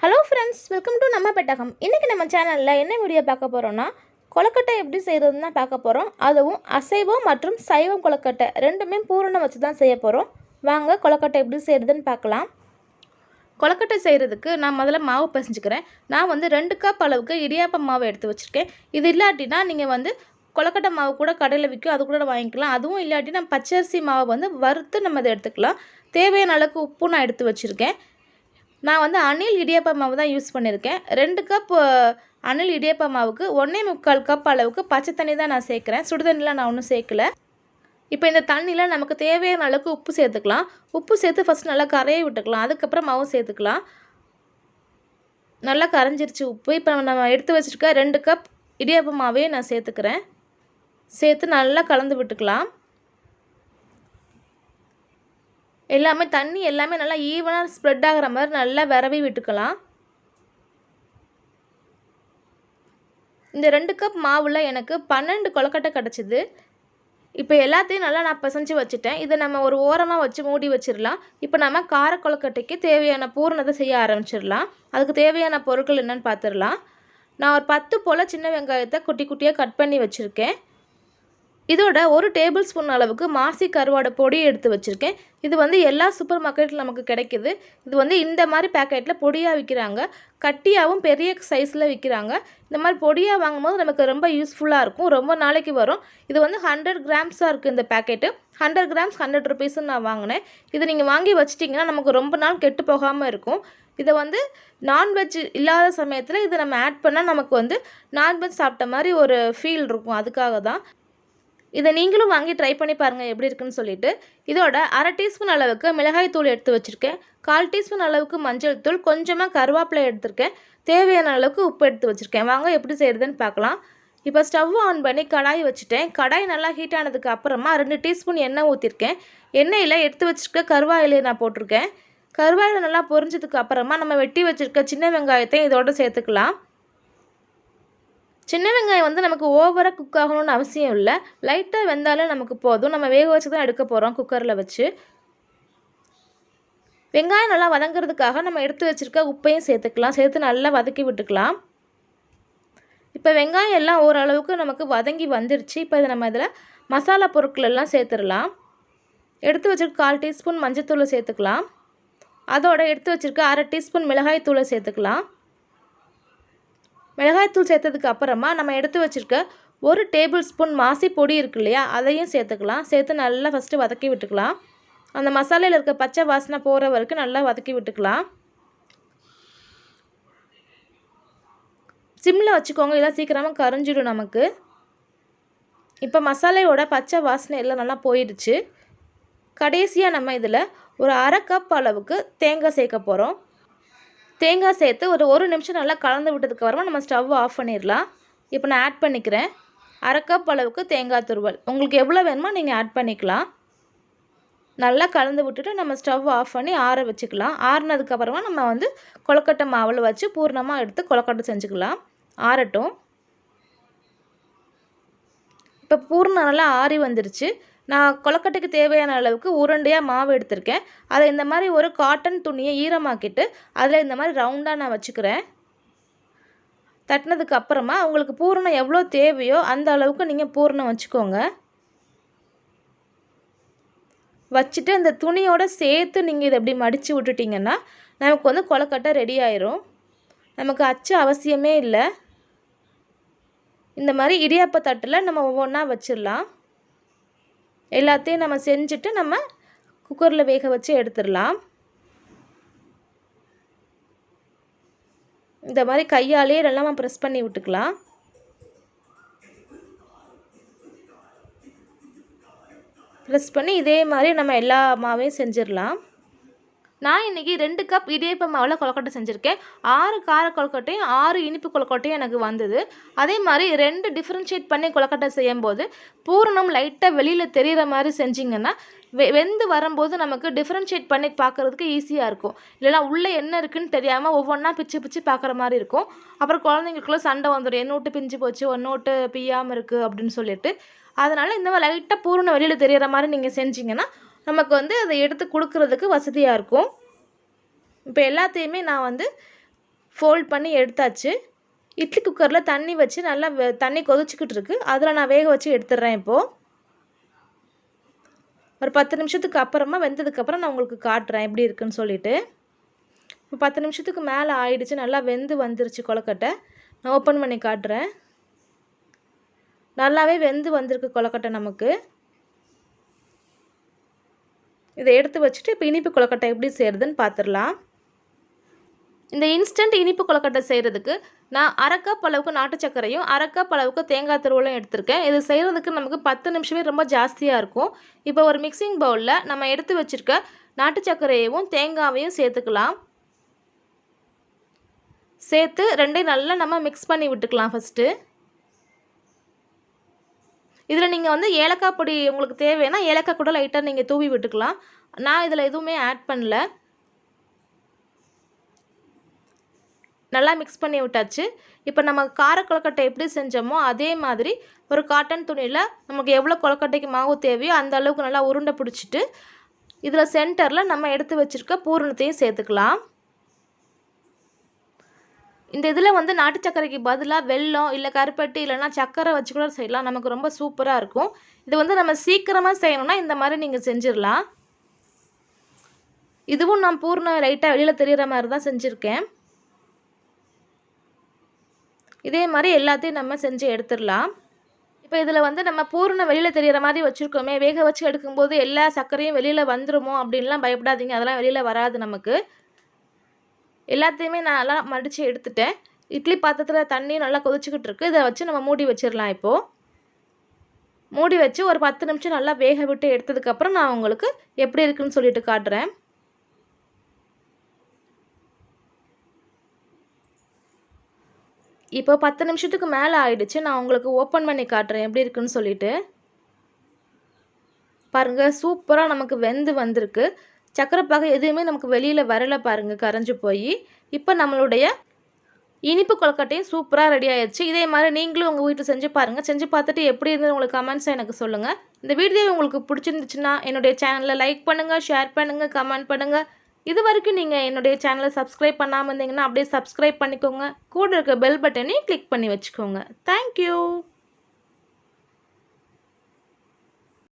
Hello friends, welcome to NAMMA Pettagam. இன்னைக்கு நம்ம சேனல்ல என்ன வீடியோ பார்க்க போறோம்னா கொலக்கட்டை எப்படி செய்யறதுன்னு பார்க்க போறோம். அதுவும் அசைவம் மற்றும் சைவம் கொலக்கட்டை ரெண்டுமே பூரணம் வச்சு தான் செய்ய போறோம். வாங்க கொலக்கட்டை எப்படி செய்யறதுன்னு பார்க்கலாம். கொலக்கட்டை செய்யறதுக்கு நான் முதல்ல மாவு பிசைஞ்சுக்கிறேன். நான் 2 கப் அளவுக்கு இடியாப்பம் மாவு எடுத்து வச்சிருக்கேன். இது இல்லாட்டினா நீங்க கொலக்கட்டை மாவு கூட கடையில் விற்கும், அது கூட வாங்கிக்கலாம். அதுவும் இல்லாட்டி நம்ம பச்சரிசி மாவு வறுத்து நம்ம அதை எடுத்துக்கலாம். தேவையான அளவுக்கு உப்பு நான் எடுத்து வச்சுருக்கேன். நான் அணில் இடியாப்ப மாவு தான் யூஸ் பண்ணியிருக்கேன். 2 கப் அணில் இடியாப்ப மாவுக்கு 1.25 கப் அளவுக்கு பச்சை தண்ணி தான் நான் சேர்க்குறேன். சுடுதண்ணிலாம் நான் ஒன்றும் சேர்க்கல. இப்போ இந்த தண்ணியில் நமக்கு தேவையான அளவுக்கு உப்பு சேர்த்துக்கலாம். உப்பு சேர்த்து ஃபஸ்ட் நல்லா கரைய விட்டுக்கலாம். அதுக்கப்புறம் மாவு சேர்த்துக்கலாம். நல்லா கரைஞ்சிருச்சு உப்பு. இப்போ நம்ம எடுத்து வச்சுருக்க 2 கப் இடியாப்ப மாவே நான் சேர்த்துக்கிறேன். சேர்த்து நல்லா கலந்து விட்டுக்கலாம். தண்ணி எல்லாமே நல்லா ஈவனாக ஸ்ப்ரெட் ஆகிற மாதிரி நல்லா விரவி விட்டுக்கலாம். இந்த 2 கப் மாவில் எனக்கு 12 கொலக்கட்டை கிடச்சிது. இப்போ எல்லாத்தையும் நல்லா நான் பிசைஞ்சு வச்சுட்டேன். இதை நம்ம ஒரு ஓரமாக வச்சு மூடி வச்சிடலாம். இப்போ நம்ம கார கொலக்கட்டைக்கு தேவையான பூரணத்தை செய்ய ஆரம்பிச்சிடலாம். அதுக்கு தேவையான பொருட்கள் என்னென்னு பார்த்துடலாம். நான் ஒரு 10 போல் சின்ன வெங்காயத்தை குட்டி குட்டியாக கட் பண்ணி வச்சுருக்கேன். இதோட 1 டேபிள் ஸ்பூன் அளவுக்கு மாசி கருவாடை பொடி எடுத்து வச்சுருக்கேன். இது எல்லா சூப்பர் மார்க்கெட்டில் நமக்கு கிடைக்கிது. இது இந்த மாதிரி பேக்கெட்டில் பொடியாக விற்கிறாங்க. கட்டியாகவும் பெரிய சைஸில் விற்கிறாங்க. இந்த மாதிரி பொடியாக வாங்கும்போது நமக்கு ரொம்ப யூஸ்ஃபுல்லாக இருக்கும். ரொம்ப நாளைக்கு வரும். இது 100 கிராம்ஸாக இருக்குது இந்த பேக்கெட்டு. 100 கிராம்ஸ் 100 ருபீஸ்ன்னு நான் வாங்கினேன். இதை நீங்கள் வாங்கி வச்சிட்டிங்கன்னா நமக்கு ரொம்ப நாள் கெட்டு போகாமல் இருக்கும். இதை நான்வெஜ் இல்லாத சமயத்தில் இதை நம்ம ஆட் பண்ணால் நமக்கு நான்வெஜ் சாப்பிட்ட மாதிரி ஒரு ஃபீல் இருக்கும். அதுக்காக தான் இதை நீங்களும் வாங்கி ட்ரை பண்ணி பாருங்கள் எப்படி இருக்குன்னு சொல்லிட்டு. இதோட 1/2 டீஸ்பூன் அளவுக்கு மிளகாய் தூள் எடுத்து வச்சுருக்கேன். 1/4 டீஸ்பூன் அளவுக்கு மஞ்சள் தூள், கொஞ்சமாக கருவேப்பிலை எடுத்திருக்கேன். தேவையான அளவுக்கு உப்பு எடுத்து வச்சுருக்கேன். வாங்க எப்படி செய்கிறதுன்னு பார்க்கலாம். இப்போ ஸ்டவ் ஆன் பண்ணி கடாய் வச்சுட்டேன். கடாய் நல்லா ஹீட் ஆனதுக்கு அப்புறமா 2 டீஸ்பூன் எண்ணெய் ஊற்றிருக்கேன். எண்ணெயில் எடுத்து வச்சுருக்க கருவாயிலையை நான் போட்டிருக்கேன். கருவாயிலை நல்லா பொரிஞ்சதுக்கு அப்புறமா நம்ம வெட்டி வச்சுருக்க சின்ன வெங்காயத்தையும் இதோடு சேர்த்துக்கலாம். சின்ன வெங்காயம் நமக்கு ஓவராக குக் ஆகணும்னு அவசியம் இல்லை. லைட்டாக வெந்தாலும் நமக்கு போதும். நம்ம வேக வச்சு தான் எடுக்க போகிறோம் குக்கரில் வச்சு. வெங்காயம் நல்லா வதங்கிறதுக்காக நம்ம எடுத்து வச்சுருக்க உப்பையும் சேர்த்துக்கலாம். சேர்த்து நல்லா வதக்கி விட்டுக்கலாம். இப்போ வெங்காயம் எல்லாம் ஓரளவுக்கு நமக்கு வதங்கி வந்துருச்சு. இப்போ நம்ம இதில் மசாலா பொருட்கள் எல்லாம் சேர்த்துடலாம். எடுத்து வச்சுருக்க 1/4 டீஸ்பூன் மஞ்சத்தூளை சேர்த்துக்கலாம். அதோட எடுத்து வச்சுருக்க 1/2 டீஸ்பூன் மிளகாய் தூளை சேர்த்துக்கலாம். மிளகாய்த்தூள் சேர்த்ததுக்கு அப்புறமா நம்ம எடுத்து வச்சுருக்க 1 டேபிள் ஸ்பூன் மாசி பொடி இருக்கு இல்லையா, அதையும் சேர்த்துக்கலாம். சேர்த்து நல்லா ஃபஸ்ட்டு வதக்கி விட்டுக்கலாம். அந்த மசாலையில் இருக்க பச்சை வாசனை போகிற வரைக்கும் நல்லா வதக்கி விட்டுக்கலாம். சிம்மில் வச்சுக்கோங்க, இல்லை சீக்கிரமாக கரைஞ்சிடும் நமக்கு. இப்போ மசாலையோட பச்சை வாசனை எல்லாம் நல்லா போயிடுச்சு. கடைசியாக நம்ம இதில் ஒரு 1/2 கப் அளவுக்கு தேங்காய் சேர்க்க போகிறோம். தேங்காய் சேர்த்து ஒரு 1 நிமிஷம் நல்லா கலந்து விட்டதுக்கு அப்புறமா நம்ம ஸ்டவ் ஆஃப் பண்ணிடலாம். இப்போ நான் ஆட் பண்ணிக்கிறேன் 1/2 கப் அளவுக்கு தேங்காய் துருவல். உங்களுக்கு எவ்வளோ வேணுமோ நீங்கள் ஆட் பண்ணிக்கலாம். நல்லா கலந்து விட்டுட்டு நம்ம ஸ்டவ் ஆஃப் பண்ணி ஆற வச்சுக்கலாம். ஆறினதுக்கப்புறமா நம்ம கொலக்கட்டை மாவில் வச்சு பூர்ணமாக எடுத்து கொலக்கட்டை செஞ்சுக்கலாம். ஆறட்டும். இப்போ பூர்ணம் நல்லா ஆறி வந்துருச்சு. நான் கொலக்கட்டைக்கு தேவையான அளவுக்கு உருண்டையாக மாவு எடுத்திருக்கேன். அதை இந்த மாதிரி ஒரு காட்டன் துணியை ஈரமாக்கிட்டு அதில் இந்த மாதிரி ரவுண்டாக நான் வச்சுக்கிறேன். தட்டினதுக்கு அப்புறமா உங்களுக்கு பூரணம் எவ்வளோ தேவையோ அந்த அளவுக்கு நீங்கள் பூரணம் வச்சுக்கோங்க. வச்சுட்டு இந்த துணியோடு சேர்த்து நீங்கள் இதை எப்படி மடித்து விட்டுட்டிங்கன்னா நமக்கு கொலக்கட்டை ரெடி ஆயிரும். நமக்கு அச்சு அவசியமே இல்லை. இந்த மாதிரி இடியாப்ப தட்டில் நம்ம ஒவ்வொன்றா வச்சிடலாம். எல்லாத்தையும் நம்ம செஞ்சுட்டு நம்ம குக்கரில் வேக வச்சு எடுத்துடலாம். இந்த மாதிரி கையாலே நல்லா ப்ரெஸ் பண்ணி விட்டுக்கலாம். ப்ரெஸ் பண்ணி இதே மாதிரி நம்ம எல்லா மாவையும் செஞ்சிடலாம். நான் இன்றைக்கி 2 கப் இடியாப்ப மாவில் கொலக்கட்டை செஞ்சுருக்கேன். 6 கார கொலக்கட்டையும் 6 இனிப்பு கொலக்கட்டையும் எனக்கு வந்தது. அதே மாதிரி 2 டிஃப்ரென்ஷியேட் பண்ணி கொலக்கட்டை செய்யும்போது பூரணம் லைட்டாக வெளியில் தெரிகிற மாதிரி செஞ்சிங்கன்னா வெந்து வரும்போது நமக்கு டிஃப்ரென்ஷியேட் பண்ணி பார்க்குறதுக்கு ஈஸியாக இருக்கும். இல்லைனா உள்ளே என்ன இருக்குதுன்னு தெரியாமல் ஒவ்வொன்றா பிச்சு பிச்சு பார்க்குற மாதிரி இருக்கும். அப்புறம் குழந்தைங்களுக்குள்ளே சண்டை வந்துடும், என்ன விட்டு பிஞ்சு போச்சு, ஒன்று விட்டு பிய்யாமல் இருக்குது அப்படின்னு சொல்லிட்டு. அதனால் இந்த மாதிரி லைட்டாக பூரணம் வெளியில் தெரிகிற மாதிரி நீங்கள் செஞ்சிங்கன்னா நமக்கு அதை எடுத்து கொடுக்கறதுக்கு வசதியாக இருக்கும். இப்போ எல்லாத்தையுமே நான் ஃபோல்ட் பண்ணி எடுத்தாச்சு. இட்லி குக்கரில் தண்ணி வச்சு நல்லா தண்ணி கொதிச்சுக்கிட்டு இருக்குது. அதில் நான் வேக வச்சு எடுத்துடுறேன். இப்போது ஒரு 10 நிமிஷத்துக்கு அப்புறமா வெந்ததுக்கப்புறம் நான் உங்களுக்கு காட்டுறேன் எப்படி இருக்குன்னு சொல்லிட்டு. இப்போ 10 நிமிஷத்துக்கு மேலே ஆயிடுச்சு. நல்லா வெந்து வந்துருச்சு கொழுக்கட்டை. நான் ஓப்பன் பண்ணி காட்டுறேன். நல்லாவே வெந்து வந்திருக்கு கொழுக்கட்டை நமக்கு. இதை எடுத்து வச்சுட்டு இப்போ இனிப்பு கொழுக்கட்டை எப்படி செய்கிறதுன்னு பார்த்துடலாம். இந்த இன்ஸ்டன்ட் இனிப்பு கொழுக்கட்டை செய்கிறதுக்கு நான் 1/2 கப் அளவுக்கு நாட்டு சர்க்கரையும் 1/2 கப் அளவுக்கு தேங்காய் துருவலும் எடுத்திருக்கேன். இது செய்கிறதுக்கு நமக்கு 10 நிமிஷமே ரொம்ப ஜாஸ்தியாக இருக்கும். இப்போ ஒரு மிக்சிங் பவுலில் நம்ம எடுத்து வச்சுருக்க நாட்டு சர்க்கரையையும் தேங்காயையும் சேர்த்துக்கலாம். சேர்த்து ரெண்டையும் நல்லா நம்ம மிக்ஸ் பண்ணி விட்டுக்கலாம். ஃபஸ்ட்டு இதில் நீங்கள் வந்து ஏலக்காய் பொடி உங்களுக்கு தேவைன்னா ஏலக்காய் கூட லைட்டாக நீங்கள் தூவி விட்டுக்கலாம். நான் இதில் எதுவுமே ஆட் பண்ணல. நல்லா மிக்ஸ் பண்ணி விட்டாச்சு. இப்போ நம்ம கார கொழுக்கட்டை எப்படி செஞ்சோமோ அதே மாதிரி ஒரு காட்டன் துணியில் நமக்கு எவ்வளோ கொழுக்கட்டைக்கு மாவு தேவையோ அந்த அளவுக்கு நல்லா உருண்டை பிடிச்சிட்டு இதில் சென்டரில் நம்ம எடுத்து வச்சுருக்க பூரணத்தையும் சேர்த்துக்கலாம். இந்த இதில் வந்து நாட்டு சர்க்கரைக்கு பதிலாக வெல்லம் இல்லை கருப்பட்டி இல்லைன்னா சர்க்கரை வச்சு கூட செய்யலாம். நமக்கு ரொம்ப சூப்பராக இருக்கும். இது வந்து நம்ம சீக்கிரமாக செய்யணும்னா இந்த மாதிரி நீங்கள் செஞ்சிடலாம். இதுவும் நான் பூர்ணம் லைட்டாக வெளியில் தெரிகிற மாதிரி தான் செஞ்சுருக்கேன். இதே மாதிரி எல்லாத்தையும் நம்ம செஞ்சு எடுத்துடலாம். இப்போ இதில் வந்து நம்ம பூரணம் வெளியில் தெரிகிற மாதிரி வச்சுருக்கோமே, வேக வச்சு எடுக்கும்போது எல்லா சர்க்கரையும் வெளியில் வந்துடுமோ அப்படின்லாம் பயப்படாதீங்க. அதெல்லாம் வெளியில் வராது நமக்கு. எல்லாத்தையுமே நான் நல்லா மடித்து எடுத்துட்டேன். இட்லி பாத்திரத்தில் தண்ணி நல்லா கொதிச்சுக்கிட்டு இருக்குது. இதை வச்சு நம்ம மூடி வச்சிடலாம். இப்போது மூடி வச்சு ஒரு 10 நிமிஷம் நல்லா வேக விட்டு எடுத்ததுக்கப்புறம் நான் உங்களுக்கு எப்படி இருக்குன்னு சொல்லிட்டு காட்டுறேன். இப்போ 10 நிமிஷத்துக்கு மேலே ஆயிடுச்சு. நான் உங்களுக்கு ஓப்பன் பண்ணி காட்டுறேன் எப்படி இருக்குன்னு சொல்லிட்டு. பாருங்கள், சூப்பராக நமக்கு வெந்து வந்திருக்கு. சக்கரை பாகு எதுவுமே நமக்கு வெளியில் வரலை பாருங்கள், கரைஞ்சி போய். இப்போ நம்மளுடைய இனிப்பு கொழுக்கட்டையும் சூப்பராக ரெடி ஆயிடுச்சு. இதே மாதிரி நீங்களும் உங்கள் வீட்டில் செஞ்சு பாருங்கள். செஞ்சு பார்த்துட்டு எப்படி இருந்தது உங்களுக்கு கமெண்ட்ஸை எனக்கு சொல்லுங்கள். இந்த வீடியோ உங்களுக்கு பிடிச்சிருந்துச்சுன்னா என்னுடைய சேனலை லைக் பண்ணுங்கள், ஷேர் பண்ணுங்கள், கமெண்ட் பண்ணுங்கள். இது வரைக்கும் நீங்கள் என்னுடைய சேனலை சப்ஸ்கிரைப் பண்ணாமல் இருந்தீங்கன்னா அப்படியே சப்ஸ்கிரைப் பண்ணிக்கோங்க. கூட இருக்க பெல் பட்டனையும் கிளிக் பண்ணி வச்சுக்கோங்க. தேங்க்யூ.